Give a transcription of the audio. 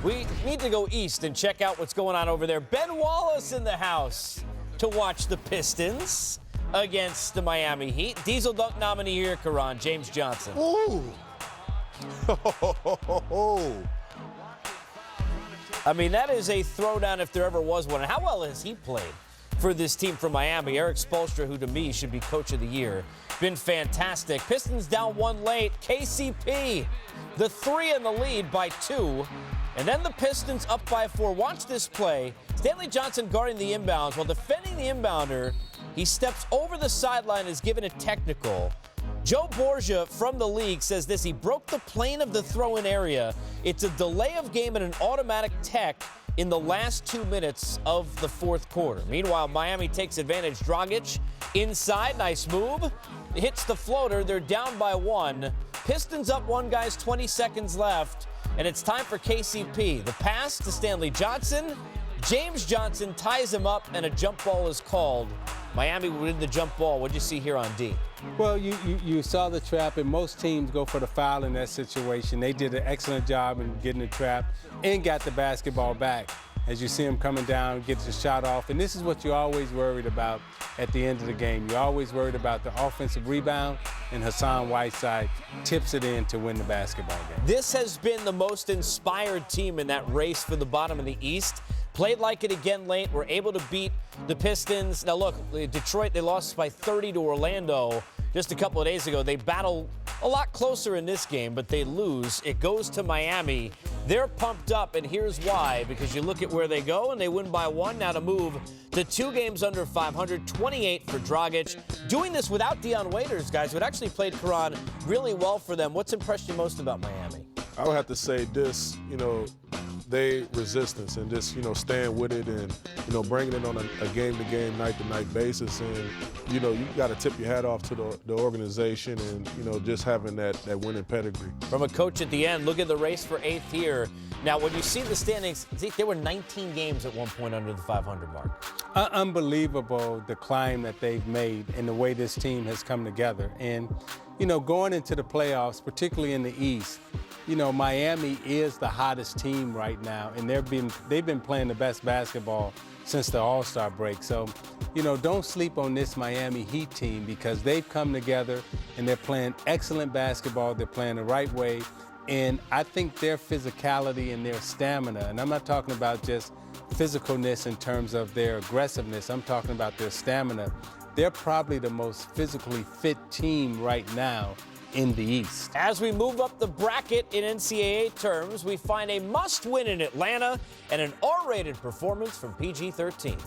We need to go east and check out what's going on over there. Ben Wallace in the house to watch the Pistons against the Miami Heat. Diesel Dunk nominee here, Karan, James Johnson. Ooh. I mean, that is a throwdown if there ever was one. And how well has he played for this team from Miami? Eric Spoelstra, who to me should be coach of the year, been fantastic. Pistons down one late. KCP, the three in the lead by 2. And then the Pistons up by 4. Watch this play. Stanley Johnson guarding the inbounds. While defending the inbounder, he steps over the sideline and is given a technical. Joe Borgia from the league says this: he broke the plane of the throw-in area. It's a delay of game and an automatic tech in the last 2 minutes of the fourth quarter. Meanwhile, Miami takes advantage. Dragic inside, nice move. Hits the floater. They're down by 1. Pistons up 1, guys, 20 seconds left. And it's time for KCP. The pass to Stanley Johnson. James Johnson ties him up, and a jump ball is called. Miami win the jump ball. What did you see here on D? Well, you saw the trap, and most teams go for the foul in that situation. They did an excellent job in getting the trap and got the basketball back. As you see him coming down, gets the shot off. And this is what you're always worried about at the end of the game. You're always worried about the offensive rebound, and Hassan Whiteside tips it in to win the basketball game. This has been the most inspired team in that race for the bottom of the East. Played like it again late. Were able to beat the Pistons. Now, look, Detroit, they lost by 30 to Orlando just a couple of days ago. They battle a lot closer in this game, but they lose. It goes to Miami. They're pumped up, and here's why. Because you look at where they go, and they win by 1. Now to move to 2 games under 500, 28 for Dragic. Doing this without Dion Waiters, guys, who had actually played Karan really well for them. What's impressed you most about Miami? I would have to say this, they resistance and just, staying with it and, bringing it on a game-to-game, night-to-night basis. And, you got to tip your hat off to the organization and, just having that winning pedigree. From a coach at the end, look at the race for 8th here. Now, when you see the standings, Zeke, there were 19 games at one point under the 500 mark. Unbelievable the climb that they've made and the way this team has come together. And, going into the playoffs, particularly in the East, Miami is the hottest team right now, and they've been playing the best basketball since the All-Star break. So, don't sleep on this Miami Heat team because they've come together and they're playing excellent basketball. They're playing the right way. And I think their physicality and their stamina, and I'm not talking about just physicalness in terms of their aggressiveness, I'm talking about their stamina. They're probably the most physically fit team right now in the East. As we move up the bracket in NCAA terms, we find a must-win in Atlanta and an R-rated performance from PG-13.